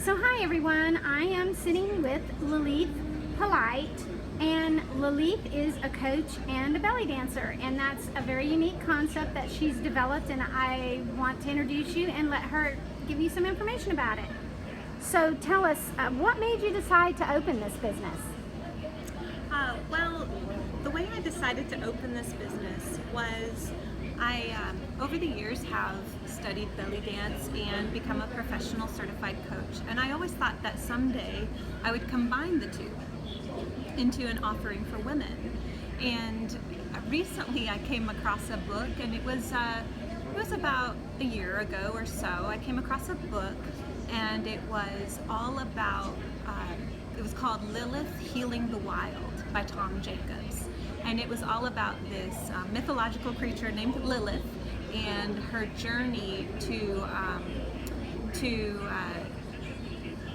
So hi everyone, I am sitting with Lileith Polite, and Lileith is a coach and a belly dancer, and that's a very unique concept that she's developed, and I want to introduce you and let her give you some information about it. So tell us, what made you decide to open this business? Well, the way I decided to open this business was I, over the years, have studied belly dance and become a professional certified coach. And I always thought that someday I would combine the two into an offering for women. And recently I came across a book, and it was about a year ago or so. I came across a book, and it was all about, it was called Lileith, Healing the Wild by Tom Jacobs. And it was all about this mythological creature named Lileith and her journey to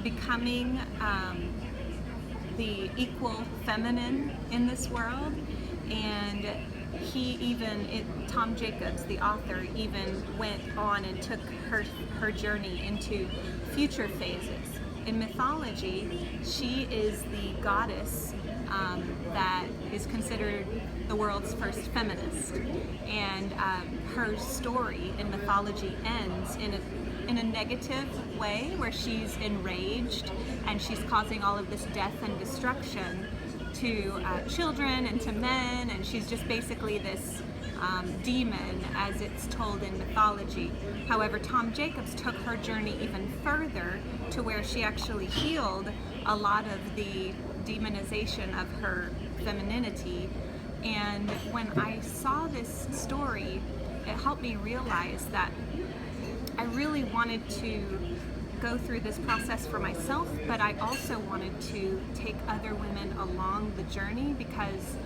becoming the equal feminine in this world. And Tom Jacobs, the author, even went on and took her journey into future phases. In mythology, she is the goddess that is considered the world's first feminist, and her story in mythology ends in a negative way, where she's enraged and she's causing all of this death and destruction to children and to men, and she's just basically this demon as it's told in mythology. However, Tom Jacobs took her journey even further to where she actually healed a lot of the demonization of her femininity. And when I saw this story, it helped me realize that I really wanted to go through this process for myself, but I also wanted to take other women along the journey, because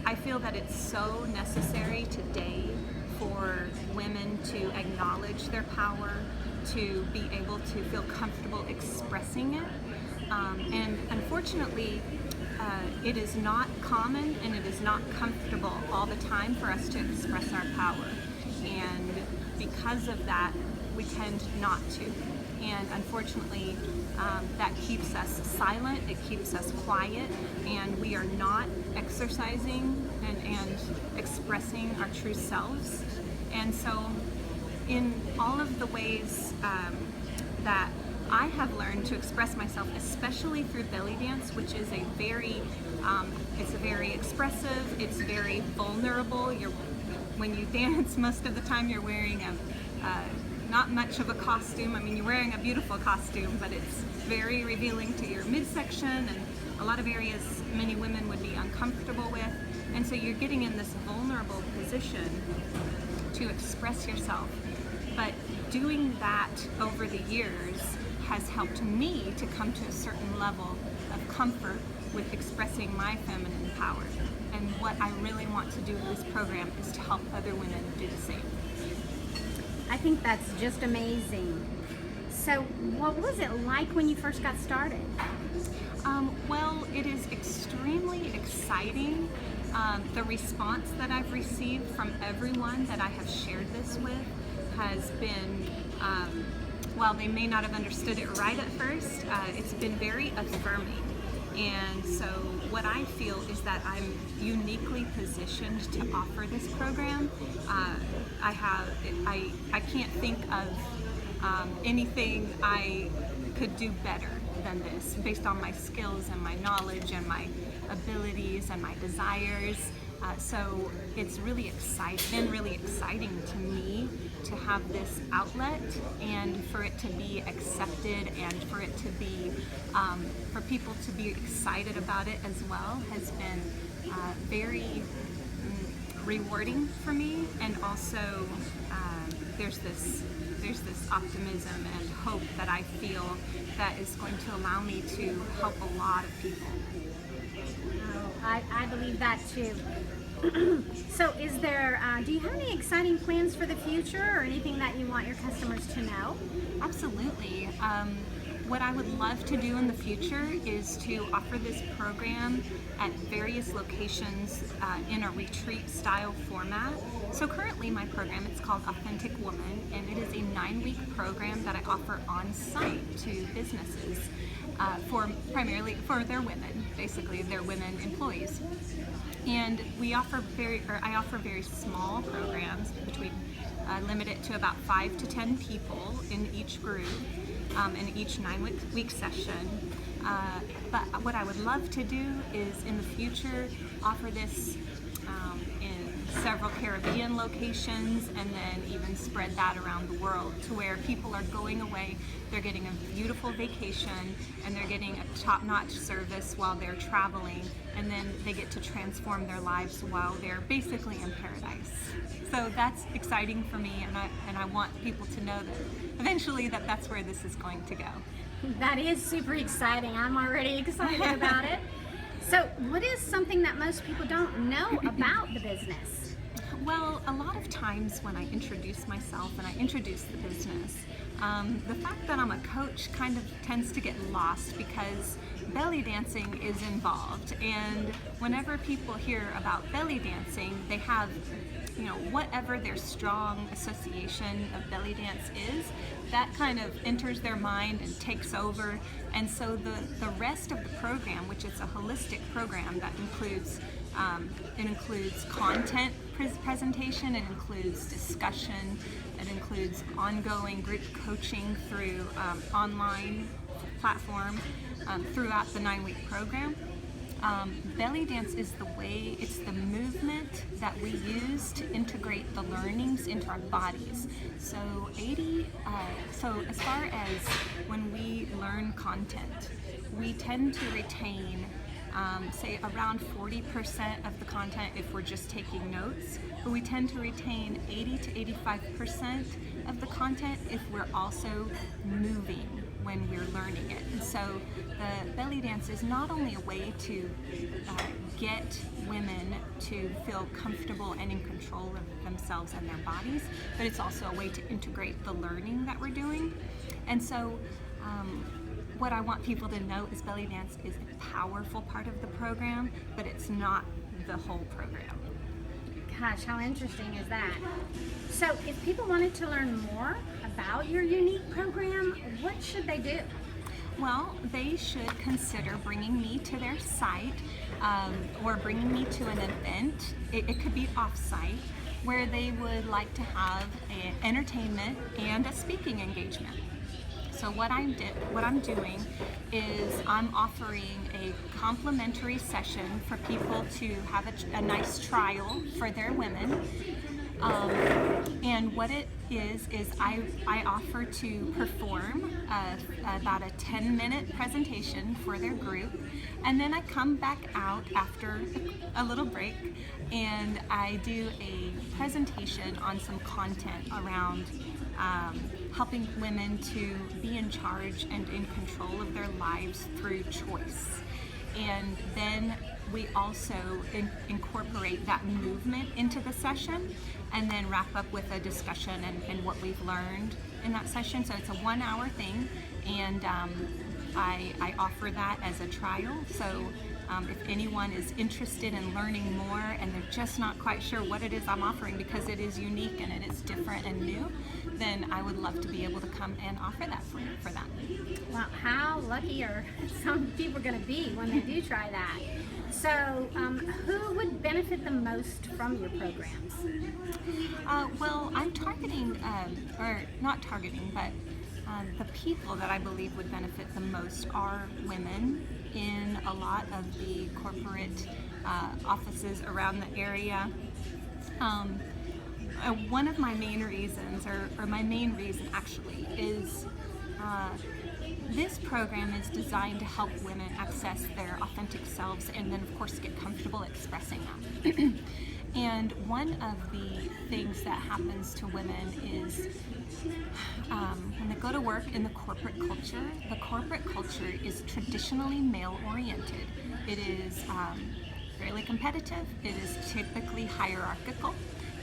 I feel that it's so necessary today for women to acknowledge their power, to be able to feel comfortable expressing it. And unfortunately, it is not common and it is not comfortable all the time for us to express our power. And because of that, we tend not to. And unfortunately, that keeps us silent, it keeps us quiet, and we are not exercising and expressing our true selves. And so in all of the ways that I have learned to express myself, especially through belly dance, which is a very, it's a very expressive, it's very vulnerable. When you dance, most of the time you're wearing not much of a costume. I mean, you're wearing a beautiful costume, but it's very revealing to your midsection and a lot of areas many women would be uncomfortable with. And so you're getting in this vulnerable position to express yourself. But doing that over the years has helped me to come to a certain level of comfort with expressing my feminine power. And what I really want to do with this program is to help other women do the same. I think that's just amazing. So what was it like when you first got started? Well, it is extremely exciting. The response that I've received from everyone that I have shared this with has been, while they may not have understood it right at first, it's been very affirming. And so what I feel is that I'm uniquely positioned to offer this program. I can't think of anything I could do better than this, based on my skills and my knowledge and my abilities and my desires. So it's really been really exciting to me to have this outlet, and for it to be accepted, and for it to be, for people to be excited about it as well, has been very rewarding for me. And also there's this optimism and hope that I feel that is going to allow me to help a lot of people. I believe that too. So is there, do you have any exciting plans for the future, or anything that you want your customers to know? Absolutely. What I would love to do in the future is to offer this program at various locations in a retreat style format. So currently my program, it's called Authentic Woman, and it is a 9-week program that I offer on site to businesses primarily for their women, basically their women employees. And I offer very small programs between limited to about 5 to 10 people in each group. In each 9-week session. But what I would love to do is in the future offer this in several Caribbean locations, and then even spread that around the world to where people are going away, they're getting a beautiful vacation, and they're getting a top-notch service while they're traveling, and then they get to transform their lives while they're basically in paradise. So that's exciting for me, and I want people to know that eventually that's where this is going to go. That is super exciting. I'm already excited about it. So what is something that most people don't know about the business? Well, a lot of times when I introduce myself and I introduce the business, the fact that I'm a coach kind of tends to get lost because belly dancing is involved. And whenever people hear about belly dancing, they have, whatever their strong association of belly dance is, that kind of enters their mind and takes over. And so the rest of the program, which is a holistic program that includes it includes content presentation, it includes discussion, it includes ongoing group coaching through online platform throughout the 9-week program. Belly dance is it's the movement that we use to integrate the learnings into our bodies. So as far as when we learn content, we tend to retain say around 40% of the content if we're just taking notes, but we tend to retain 80 to 85% of the content if we're also moving when we're learning it. And so the belly dance is not only a way to get women to feel comfortable and in control of themselves and their bodies, but it's also a way to integrate the learning that we're doing. And so what I want people to know is belly dance is a powerful part of the program, but it's not the whole program. Gosh, how interesting is that? So if people wanted to learn more about your unique program, what should they do? Well, they should consider bringing me to their site or bringing me to an event. It could be off-site where they would like to have an entertainment and a speaking engagement. So what I'm doing is I'm offering a complimentary session for people to have a nice trial for their women. And what it is I offer to perform about a 10-minute presentation for their group, and then I come back out after a little break and I do a presentation on some content around helping women to be in charge and in control of their lives through choice. And then we also incorporate that movement into the session and then wrap up with a discussion and what we've learned in that session. So it's a 1-hour thing, and I offer that as a trial. So if anyone is interested in learning more and they're just not quite sure what it is I'm offering because it is unique and it is different and new, then I would love to be able to come and offer that for them. Well, how lucky are some people going to be when they do try that? So who would benefit the most from your programs? Well, I'm targeting, or not targeting, but the people that I believe would benefit the most are women in a lot of the corporate offices around the area. One of my main reasons, or my main reason actually, is this program is designed to help women access their authentic selves and then of course get comfortable expressing them. And one of the things that happens to women is when they go to work in the corporate culture is traditionally male-oriented. It is fairly competitive, it is typically hierarchical,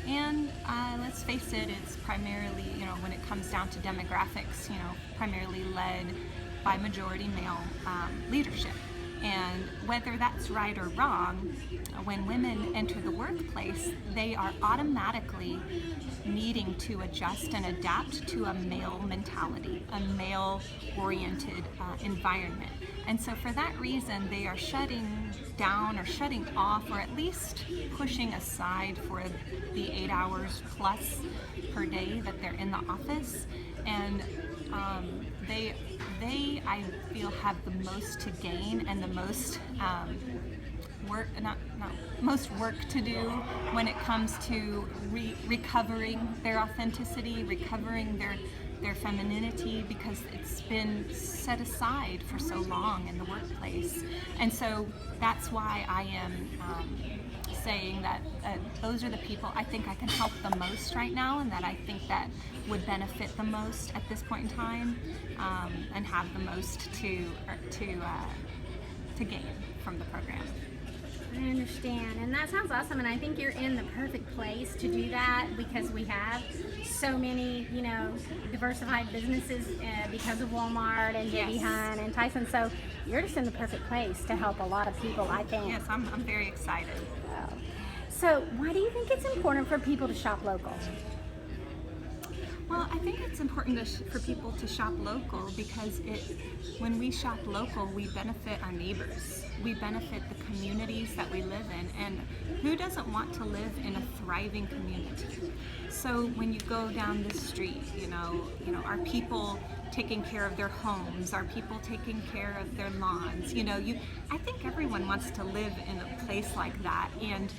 and let's face it, it's primarily, when it comes down to demographics, primarily led by majority male leadership. And whether that's right or wrong, when women enter the workplace, they are automatically needing to adjust and adapt to a male mentality, a male-oriented environment. And so for that reason, they are shutting down or shutting off, or at least pushing aside for the 8 hours plus per day that they're in the office. And they I feel have the most to gain and the most most work to do when it comes to recovering their authenticity, recovering their femininity, because it's been set aside for so long in the workplace. And so that's why I am saying that those are the people I think I can help the most right now, and that I think that would benefit the most at this point in time, and have the most to gain from the program. I understand, and that sounds awesome, and I think you're in the perfect place to do that, because we have so many, diversified businesses because of Walmart and JB Yes. Hunt and Tyson, so you're just in the perfect place to help a lot of people, I think. Yes, I'm very excited. So why do you think it's important for people to shop local? Well, I think it's important for people to shop local because when we shop local, we benefit our neighbors. We benefit the communities that we live in, and who doesn't want to live in a thriving community? So when you go down the street, are people taking care of their homes? Are people taking care of their lawns? I think everyone wants to live in a place like that, and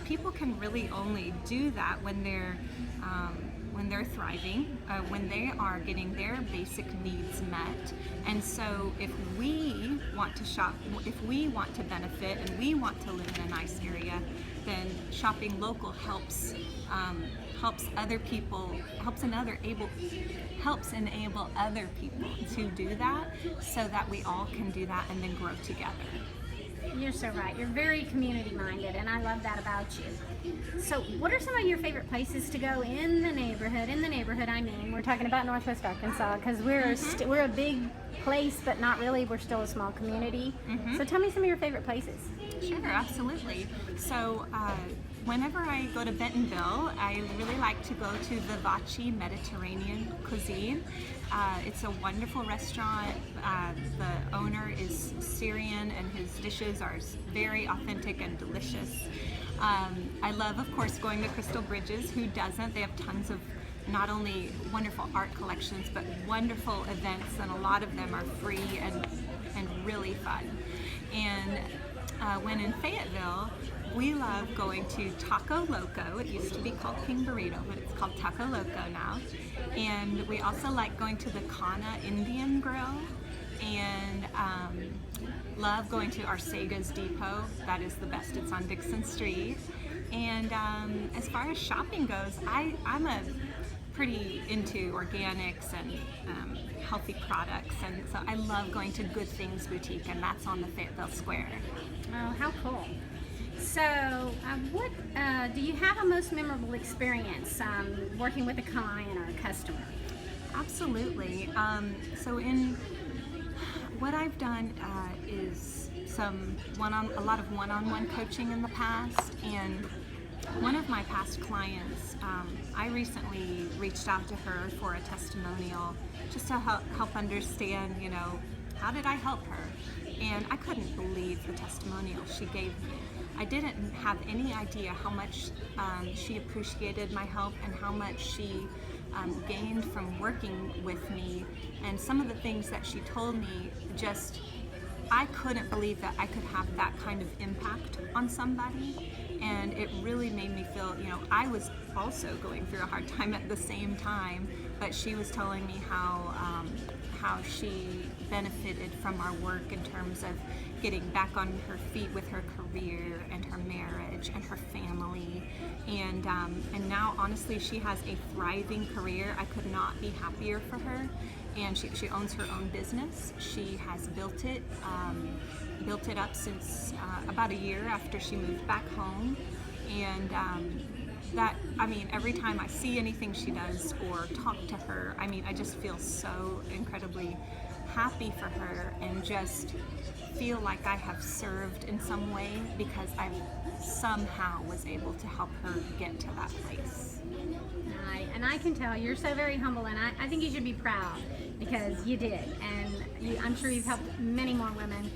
people can really only do that when they're thriving, when they are getting their basic needs met. And so if we want to shop, if we want to benefit and we want to live in a nice area, then shopping local helps other people, helps enable other people to do that, so that we all can do that and then grow together. You're so right. You're very community minded, and I love that about you. So what are some of your favorite places to go in the neighborhood? In the neighborhood, I mean, we're talking about Northwest Arkansas, because we're a big place, but not really. We're still a small community. So tell me some of your favorite places. Sure, absolutely. So whenever I go to Bentonville, I really like to go to the Vachi Mediterranean cuisine. It's a wonderful restaurant. The owner is Syrian, and his dishes are very authentic and delicious. I love, of course, going to Crystal Bridges. Who doesn't? They have tons of not only wonderful art collections, but wonderful events, and a lot of them are free and really fun. And when in Fayetteville, we love going to Taco Loco. It used to be called King Burrito, but it's called Taco Loco now. And we also like going to the Kana Indian Grill, and love going to Arcega's Depot. That is the best. It's on Dixon Street. And as far as shopping goes, I'm a pretty into organics and healthy products, and so I love going to Good Things Boutique, and that's on the Fayetteville Square. Oh, how cool. So what do you have a most memorable experience working with a client or a customer? Absolutely. So in what I've done is a lot of one-on-one coaching in the past, and one of my past clients, I recently reached out to her for a testimonial, just to help understand, how did I help her? And I couldn't believe the testimonial she gave me. I didn't have any idea how much she appreciated my help, and how much she gained from working with me. And some of the things that she told me, I couldn't believe that I could have that kind of impact on somebody. And it really made me feel, I was also going through a hard time at the same time, but she was telling me how she benefited from our work in terms of getting back on her feet with her career and her marriage and her family. And now, honestly, she has a thriving career. I could not be happier for her. And she owns her own business. She has built it up since about a year after she moved back home. And every time I see anything she does or talk to her, I just feel so incredibly happy for her and just feel like I have served in some way because I somehow was able to help her get to that place. And I can tell you're so very humble, and I think you should be proud because you did, and I'm sure you've helped many more women,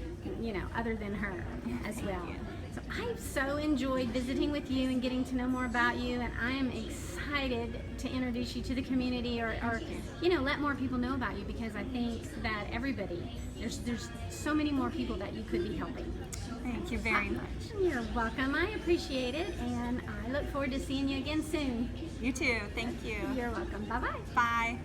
other than her as well. So I've so enjoyed visiting with you and getting to know more about you, and I am excited to introduce you to the community or let more people know about you, because I think that there's so many more people that you could be helping. Thank you very much. You're welcome. I appreciate it, and I look forward to seeing you again soon. You too. Thank you. You're welcome. Bye-bye. Bye.